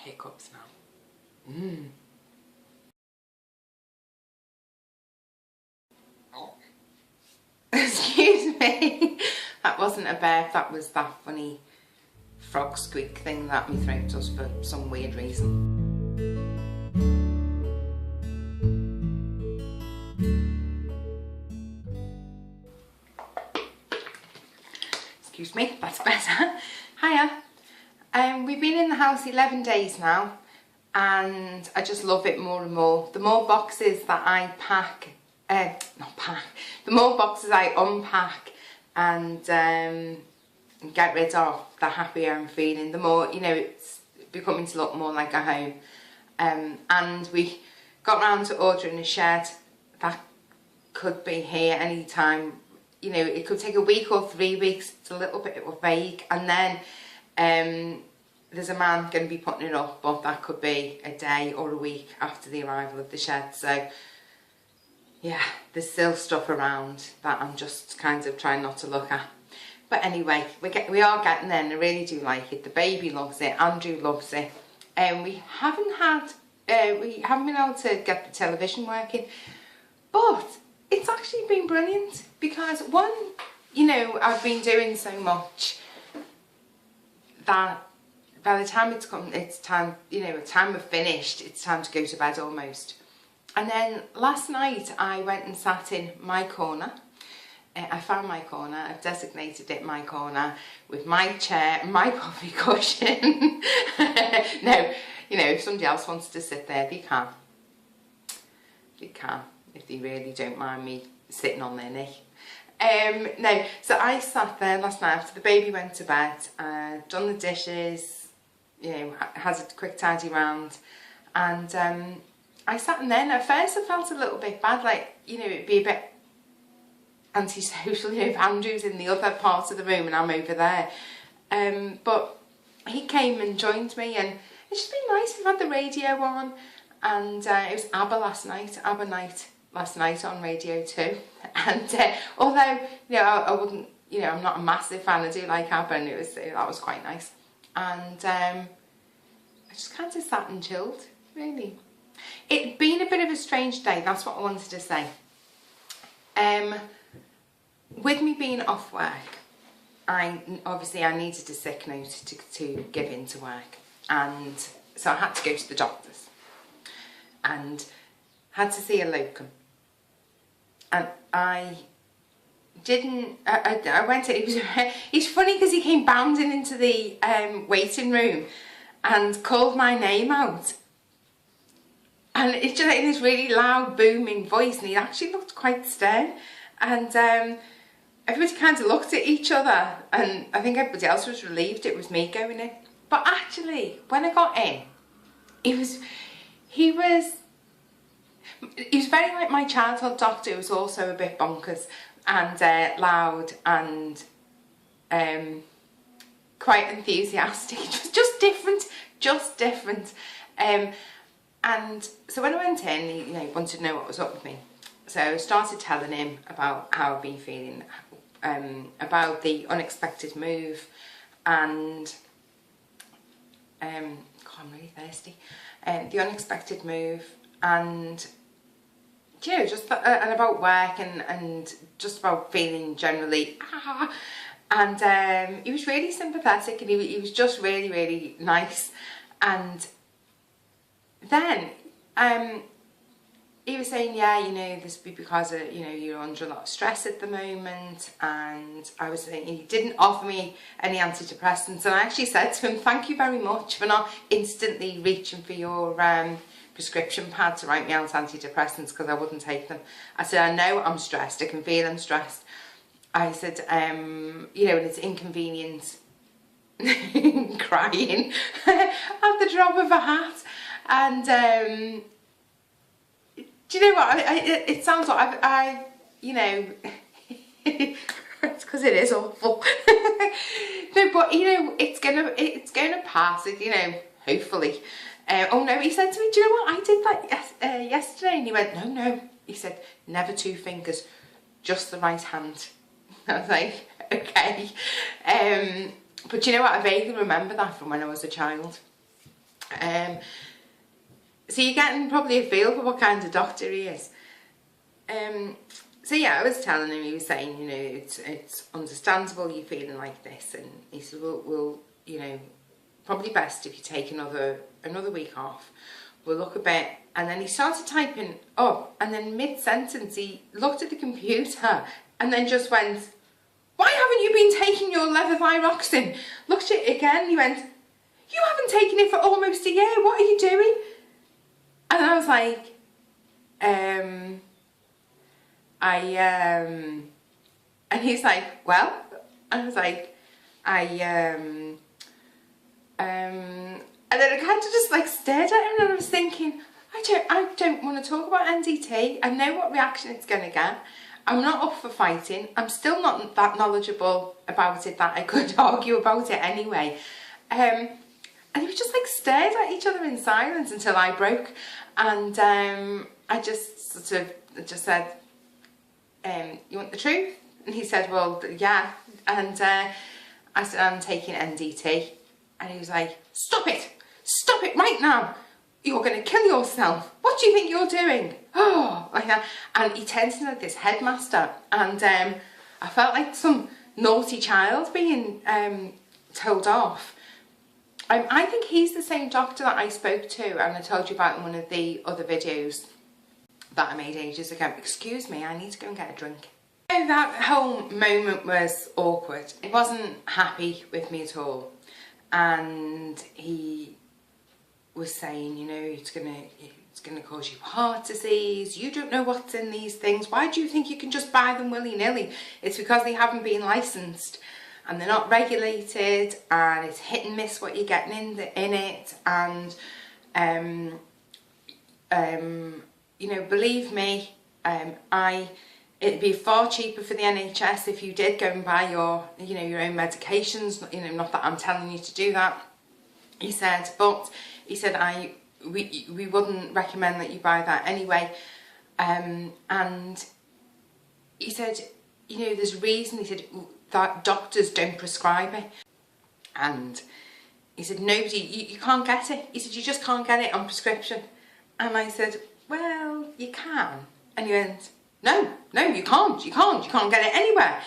hiccups now. Excuse me. That wasn't a burp, that was that funny frog squeak thing that my throat does for some weird reason. Excuse me, that's better. Hiya. We've been in the house 11 days now and I just love it more and more. The more boxes that I the more boxes I unpack and get rid of, the happier I'm feeling. The more, you know, it's becoming to look more like a home. And we got round to ordering a shed that could be here anytime. You know, it could take a week or 3 weeks. It's a little bit vague. And then there's a man going to be putting it up, but that could be a day or a week after the arrival of the shed. So yeah, there's still stuff around that I'm just kind of trying not to look at. But anyway, we are getting there and I really do like it. The baby loves it, Andrew loves it. We haven't been able to get the television working, but it's actually been brilliant because one, you know, I've been doing so much that by the time it's time, you know, time we're finished, it's time to go to bed almost. And then last night I went and sat in my corner. I found my corner, I've designated it my corner, with my chair and my coffee cushion. No, you know, if somebody else wants to sit there, they can. They can, if they really don't mind me sitting on their knee. No, so I sat there last night after the baby went to bed, done the dishes, you know, had a quick tidy round, and I sat in there and at first I felt a little bit bad, like, you know, it'd be a bit antisocial, you know, if Andrew's in the other part of the room and I'm over there. But he came and joined me and it's just been nice. We've had the radio on and it was ABBA last night on Radio 2. And although, you know, I wouldn't, you know, I'm not a massive fan, I do like ABBA, and that was quite nice. And I just kind of sat and chilled, really. It'd been a bit of a strange day, that's what I wanted to say. With me being off work, I needed a sick note to give into work, and so I had to go to the doctors and had to see a locum. And I went to, it's funny because he came bounding into the waiting room and called my name out. And it's just like in this really loud, booming voice, and he actually looked quite stern. And everybody kind of looked at each other, and I think everybody else was relieved it was me going in. But actually, when I got in, he was very like my childhood doctor. He was also a bit bonkers and loud and quite enthusiastic. Just different. And so when I went in, he, you know, wanted to know what was up with me. So I started telling him about how I've been feeling, about the unexpected move, and God, I'm really thirsty. The unexpected move, and you know, just and about work and just about feeling generally. And he was really sympathetic, and he was just really, really nice. And then he was saying, yeah, you know, this would be because of, you know, you're under a lot of stress at the moment. And I was saying, he didn't offer me any antidepressants, and I actually said to him, thank you very much for not instantly reaching for your prescription pad to write me out antidepressants, because I wouldn't take them. I said, I know I'm stressed, I can feel I'm stressed. I said, you know, and it's inconvenient crying at the drop of a hat. And do you know what? It sounds like I you know, it's because it is awful. No, but you know, it's gonna pass. You know, hopefully. Oh no, he said to me, do you know what? I did that yesterday, and he went, no. He said, never 2 fingers, just the right hand. I was like, okay. But you know what? I vaguely remember that from when I was a child. So you're getting probably a feel for what kind of doctor he is. So yeah, I was telling him, he was saying, you know, it's understandable you're feeling like this, and he said, we'll you know, probably best if you take another week off. We'll look a bit. And then he started typing up, and then mid-sentence he looked at the computer and then just went, "Why haven't you been taking your levothyroxine?" Looked at it again, he went, "You haven't taken it for almost a year, what are you doing?" And I was like, and he's like, "Well," I was like, and then I kind of just like stared at him, and I was thinking, I don't want to talk about NDT. I know what reaction it's going to get. I'm not up for fighting. I'm still not that knowledgeable about it that I could argue about it anyway. And we just like stared at each other in silence until I broke. And I just sort of just said, "You want the truth?" And he said, "Well, yeah." And I said, "I'm taking NDT." And he was like, "Stop it! Stop it right now! You're going to kill yourself. What do you think you're doing?" Oh, like that. And he turns into this headmaster, and I felt like some naughty child being told off. I think he's the same doctor that I spoke to, and I told you about in one of the other videos that I made ages ago. Excuse me, I need to go and get a drink. That whole moment was awkward. He wasn't happy with me at all, and he was saying, you know, it's gonna cause you heart disease. You don't know what's in these things. Why do you think you can just buy them willy-nilly? It's because they haven't been licensed and they're not regulated, and it's hit and miss what you're getting in it. And you know, believe me, it'd be far cheaper for the NHS if you did go and buy your, you know, your own medications. You know, not that I'm telling you to do that. He said, but he said we wouldn't recommend that you buy that anyway. And he said, you know, there's a reason. He said that doctors don't prescribe it. And he said, nobody, you can't get it. He said, you just can't get it on prescription. And I said, well, you can. And he went, no, you can't get it anywhere.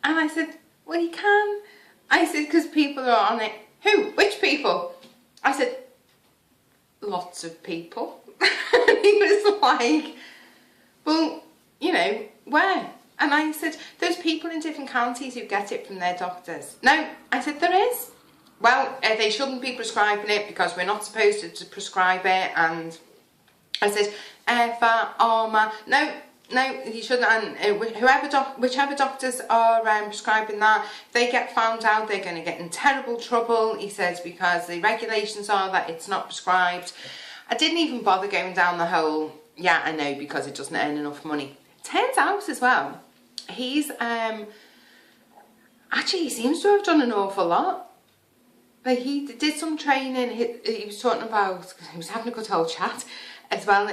And I said, well, you can. I said, because people are on it. Who? Which people? I said, lots of people. And he was like, well, you know, where? And I said, there's people in different counties who get it from their doctors. No, I said, there is. Well, they shouldn't be prescribing it because we're not supposed to prescribe it. And I said, Airfar, Armour, no, you shouldn't. And whichever doctors are prescribing that, if they get found out, they're going to get in terrible trouble. He says, because the regulations are that it's not prescribed. I didn't even bother going down the whole, yeah, I know, because it doesn't earn enough money. Turns out as well, he's actually, he seems to have done an awful lot. Like, he did some training. He was talking about, he was having a good old chat as well,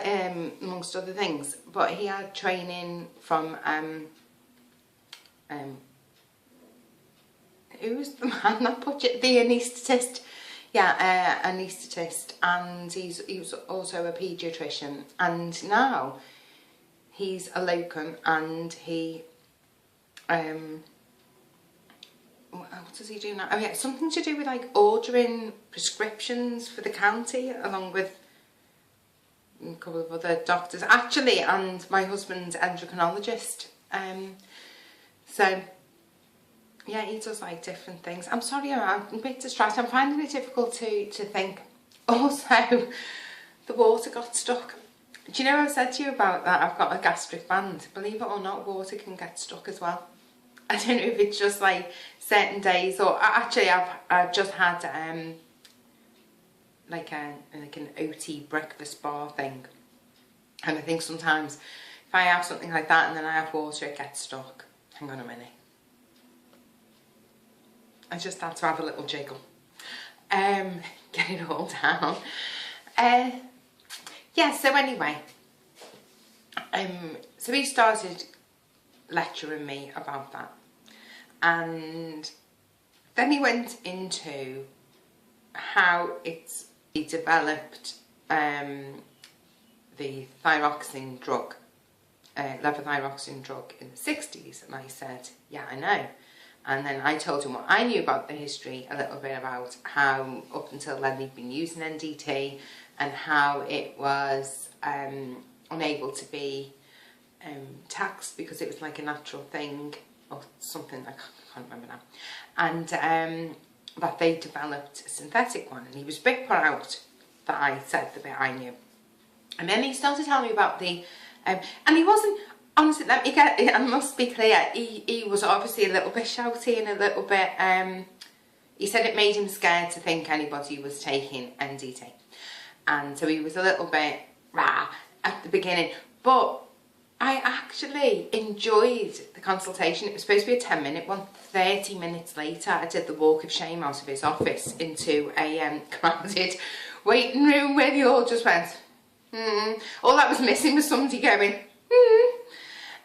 amongst other things. But he had training from who was the man that put it? The anaesthetist. Yeah, anaesthetist, and he was also a paediatrician, and now he's a locum, and he what does he do now? Oh yeah, something to do with like ordering prescriptions for the county, along with a couple of other doctors actually, and my husband's endocrinologist. So yeah, he does like different things. I'm sorry, I'm a bit distracted. I'm finding it difficult to think. Also, the water got stuck. Do you know I said to you about that? I've got a gastric band. Believe it or not, water can get stuck as well. I don't know if it's just like certain days, or actually I've just had like an OT breakfast bar thing, and I think sometimes if I have something like that and then I have water, it gets stuck. Hang on a minute. I just had to have a little jiggle. Get it all down. Yeah, so anyway, so he started lecturing me about that, and then he went into how it's he developed the thyroxine drug, levothyroxine drug in the 60s, and I said, yeah, I know. And then I told him what I knew about the history, a little bit about how up until then they'd been using NDT and how it was unable to be taxed because it was like a natural thing or something, I can't remember now. And that they developed a synthetic one, and he was a bit put out that I said the bit I knew. And then he started telling me about the, and he wasn't, honestly, let me get, I must be clear, he was obviously a little bit shouty and a little bit, he said it made him scared to think anybody was taking NDT. And so he was a little bit rah at the beginning. But I actually enjoyed the consultation. It was supposed to be a 10-minute one. 30 minutes later, I did the walk of shame out of his office into a crowded waiting room where they all just went, All that was missing was somebody going,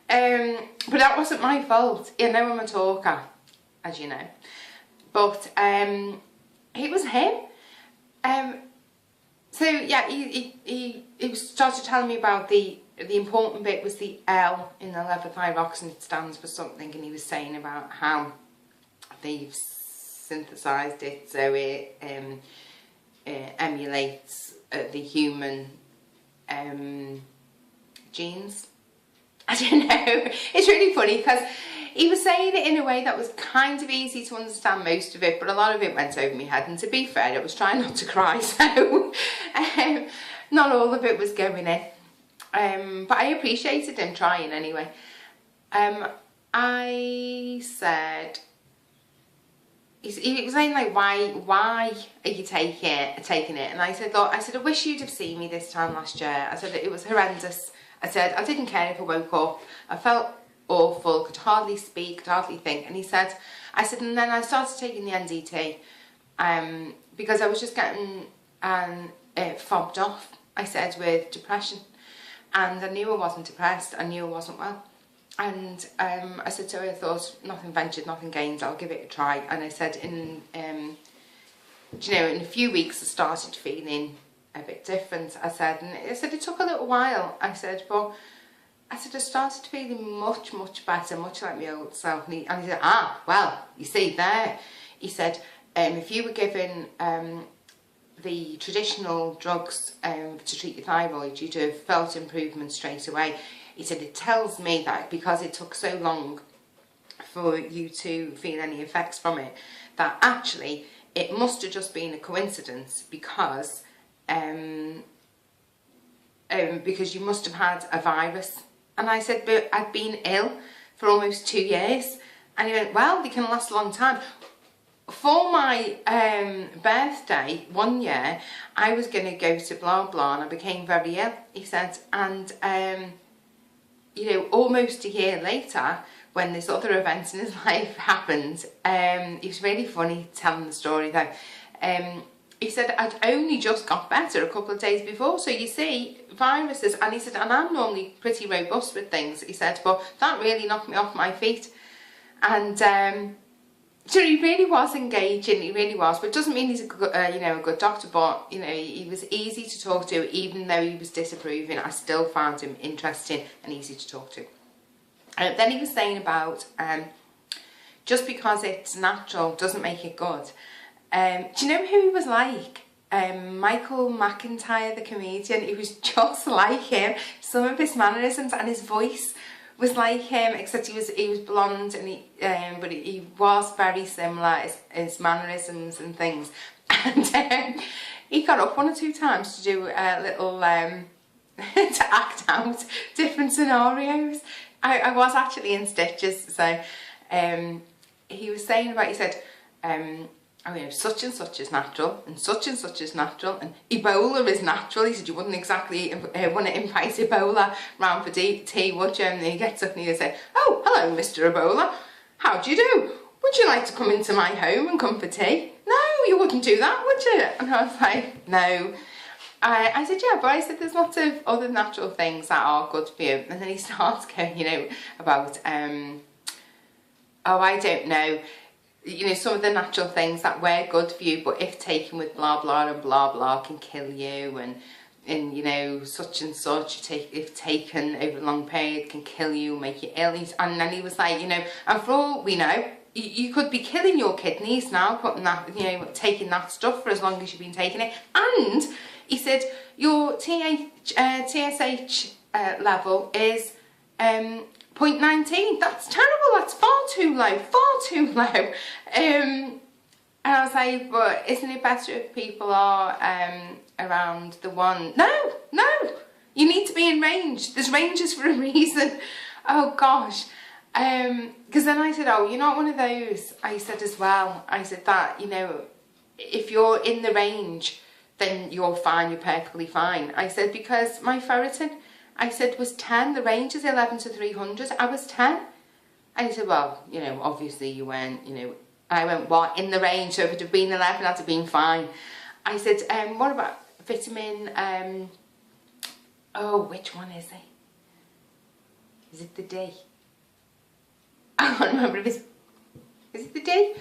But that wasn't my fault. You know, I'm a talker, as you know. But it was him. So yeah, he started telling me about the important bit was the L in the levothyroxine. It stands for something, and he was saying about how they've synthesized it so it emulates the human genes. I don't know. It's really funny because he was saying it in a way that was kind of easy to understand, most of it, but a lot of it went over my head. And to be fair, I was trying not to cry, so not all of it was going in. But I appreciated him trying anyway. I said, he was saying like, why are you taking it? And I said, look, I wish you'd have seen me this time last year. I said, it was horrendous. I said, I didn't care if I woke up. I felt awful, could hardly speak, could hardly think. And he said, I said, and then I started taking the NDT because I was just getting fobbed off, I said, with depression. And I knew I wasn't depressed, I knew I wasn't well. And I said, so I thought, nothing ventured, nothing gained, I'll give it a try. And I said, in a few weeks I started feeling a bit different. I said it took a little while. I said, I started feeling much, much better, much like my old self. And he said, well, you see there. He said, if you were given the traditional drugs to treat your thyroid, you'd have felt improvement straight away. He said, it tells me that because it took so long for you to feel any effects from it, that actually it must have just been a coincidence because you must have had a virus. And I said, but I'd been ill for almost 2 years. And he went, well, they can last a long time. For my birthday, 1 year, I was going to go to blah blah, and I became very ill, he said. And almost a year later, when this other event in his life happened, it was really funny telling the story though. He said, I'd only just got better a couple of days before. So you see, viruses, and he said, and I'm normally pretty robust with things, he said, but that really knocked me off my feet. And so he really was engaging, he really was. But it doesn't mean he's a good, a good doctor, but, he was easy to talk to, even though he was disapproving. I still found him interesting and easy to talk to. Then he was saying about, just because it's natural doesn't make it good. Do you know who he was like? Michael McIntyre, the comedian. He was just like him. Some of his mannerisms and his voice was like him, except he was blonde, and but he was very similar, his mannerisms and things. And he got up 1 or 2 times to do a little to act out different scenarios. I was actually in stitches. So he was saying about, he said, such and such is natural, and such is natural, and Ebola is natural. He said, you wouldn't exactly want to invite Ebola round for tea, would you? And then he gets up and he said, oh, hello, Mr. Ebola. How do you do? Would you like to come into my home and come for tea? No, you wouldn't do that, would you? And I was like, no. I said, yeah, but I said, there's lots of other natural things that are good for you. And then he starts going, about, I don't know, you know, some of the natural things that were good for you, but if taken with blah blah and blah blah can kill you, and you know, such and such, if taken over a long period can kill you, make you ill. And then he was like, you know, and for all we know, you could be killing your kidneys now, putting that, you know, taking that stuff for as long as you've been taking it. And he said your TSH level is 0.19. That's terrible. That's far too low. Far too low. And I was like, but isn't it better if people are around the one? No, no. You need to be in range. There's ranges for a reason. Oh gosh. Because then I said, oh, you're not one of those. I said as well. I said that, you know, if you're in the range, then you're fine. You're perfectly fine. I said, because my ferritin, I said, was 10. The range is 11 to 300. I was 10. And he said, well, you know, obviously you weren't, you know. I went, what, in the range? So if it had been 11, I'd have been fine. I said, what about vitamin, oh, which one is it? Is it the D? I can't remember if it's, is it the D?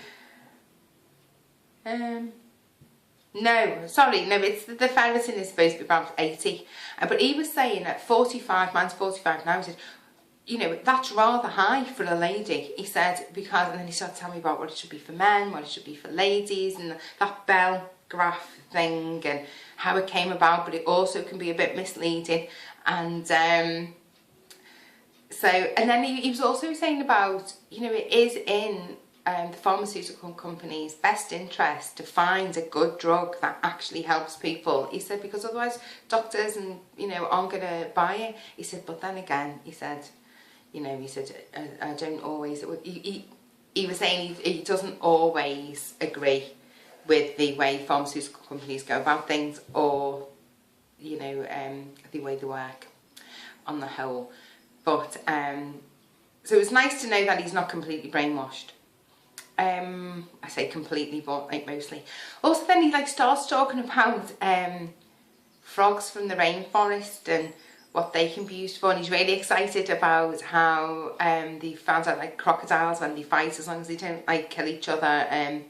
No, sorry, no, it's the ferritin is supposed to be about 80. But he was saying at 45, mine's 45 now, he said, you know, that's rather high for a lady. He said, because, and then he started telling me about what it should be for men, what it should be for ladies, and that bell graph thing, and how it came about, but it also can be a bit misleading. And so, and then he was also saying about, you know, it is in the pharmaceutical company's best interest to find a good drug that actually helps people. He said, because otherwise doctors and, you know, aren't going to buy it. He said, but then again, he said, you know, he said, I don't always, he was saying he doesn't always agree with the way pharmaceutical companies go about things, or, you know, the way they work on the whole. But, so it was nice to know that he's not completely brainwashed. I say completely, but like mostly. Also then he like starts talking about frogs from the rainforest and what they can be used for, and he's really excited about how they found out like crocodiles, when they fight, as long as they don't like kill each other, and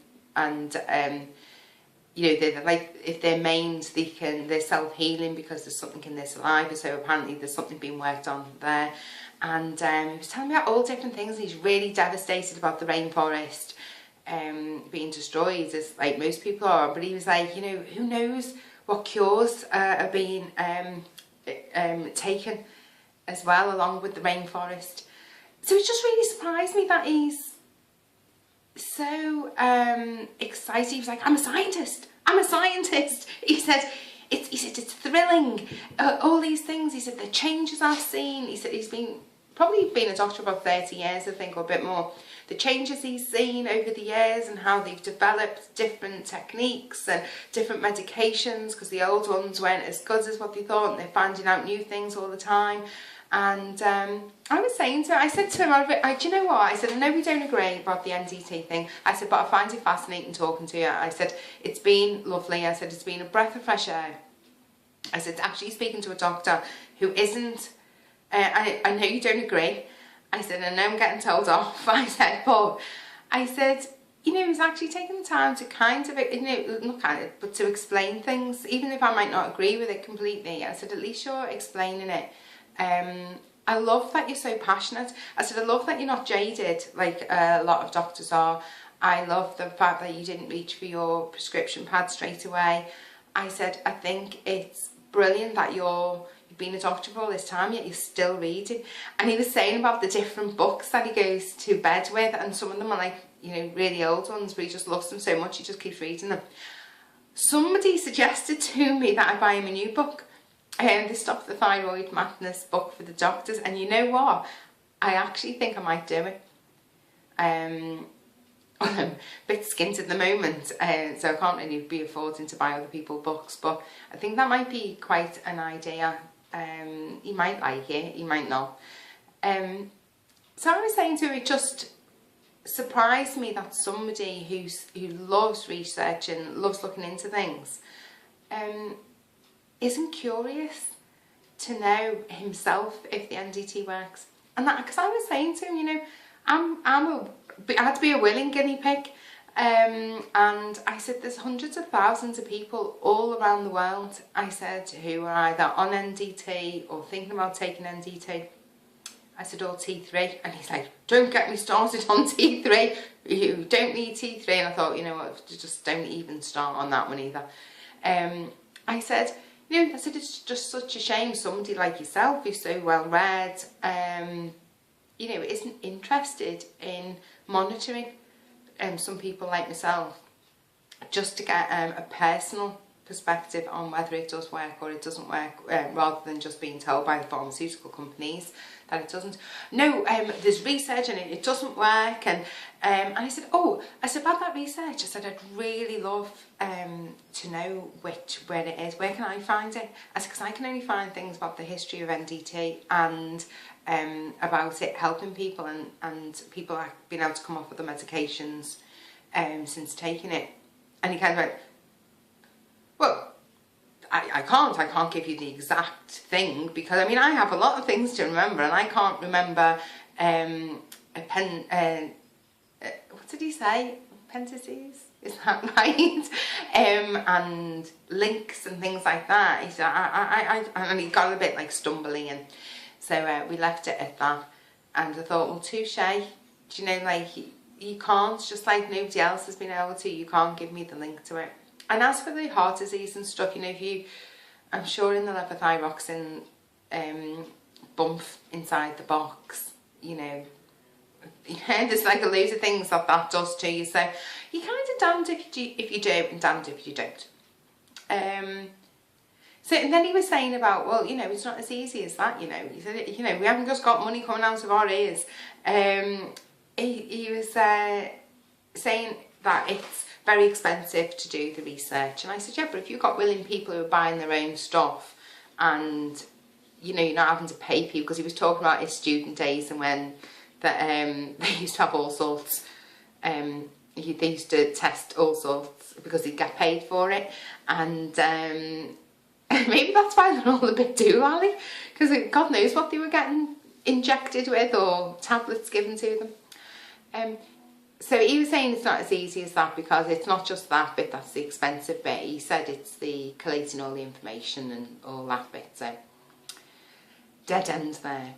you know, they're like, if they're maimed, they're self-healing because there's something in their saliva, so apparently there's something being worked on there. And he was telling me about all different things. He's really devastated about the rainforest being destroyed, as like most people are. But he was like, you know, who knows what cures are being taken as well along with the rainforest. So it just really surprised me that he's so excited. He was like, I'm a scientist. I'm a scientist. He said, it's thrilling. All these things. He said the changes I've seen. He said he's probably been a doctor about 30 years, I think, or a bit more. The changes he's seen over the years and how they've developed different techniques and different medications, because the old ones weren't as good as what they thought, and they're finding out new things all the time. And I was saying to him, I said to him, do you know what? I said, I know we don't agree about the NDT thing. I said, but I find it fascinating talking to you. I said, it's been lovely. I said, it's been a breath of fresh air. I said, actually speaking to a doctor who isn't, I know you don't agree. I said, I know I'm getting told off. I said, but I said, you know, he's actually taking the time to kind of, you know, not kind of, but to explain things, even if I might not agree with it completely. I said, at least you're explaining it. I love that you're so passionate. I said, I love that you're not jaded like a lot of doctors are. I love the fact that you didn't reach for your prescription pad straight away. I said, I think it's brilliant that you've been a doctor for all this time, yet you're still reading. And he was saying about the different books that he goes to bed with, and some of them are like, you know, really old ones, but he just loves them so much he just keeps reading them. Somebody suggested to me that I buy him a new book, the Stop the Thyroid Madness book for the doctors, and you know what? I actually think I might do it. I'm a bit skint at the moment, so I can't really be affording to buy other people's books, but I think that might be quite an idea. You might like it, you might not. So I was saying to her, it just surprised me that somebody who loves research and loves looking into things isn't curious to know himself if the NDT works. And that, because I was saying to him, you know, I had to be a willing guinea pig. And I said, there's hundreds of thousands of people all around the world, I said, who are either on NDT or thinking about taking NDT. I said, or T3. And he's like, don't get me started on T3. You don't need T3. And I thought, you know what, just don't even start on that one either. I said, you know, I said, it's just such a shame somebody like yourself, who's so well read, you know, isn't interested in monitoring some people like myself, just to get a personal perspective on whether it does work or it doesn't work, rather than just being told by the pharmaceutical companies that it doesn't. No, there's research and it doesn't work. And I said, oh, I said, about that research, I said, I'd really love to know where it is. Where can I find it? I said, because I can only find things about the history of NDT and about it helping people, and people have been able to come off with the medications since taking it. And he kind of went, well, I can't give you the exact thing, because I mean, I have a lot of things to remember, and I can't remember what did he say? Appendices? Is that right? And links and things like that. He said, and he got a bit like stumbling, and so we left it at that. And I thought, well, touche. Do you know, like, you can't, just like nobody else has been able to, you can't give me the link to it. And as for the heart disease and stuff, you know, if you, I'm sure in the levothyroxine bump inside the box, you know, there's like a load of things that does to you. So you're kind of damned if you do and damned if you don't. So, and then he was saying about, well, you know, it's not as easy as that, you know. He said, you know, we haven't just got money coming out of our ears. He was saying that it's very expensive to do the research. And I said, yeah, but if you've got willing people who are buying their own stuff, and, you know, you're not having to pay people, because he was talking about his student days and when they used to have all sorts, they used to test all sorts because he'd get paid for it. And maybe that's why they're all a bit doolally, because God knows what they were getting injected with or tablets given to them. So he was saying it's not as easy as that, because it's not just that bit that's the expensive bit. He said it's the collating all the information and all that bit. So dead end there.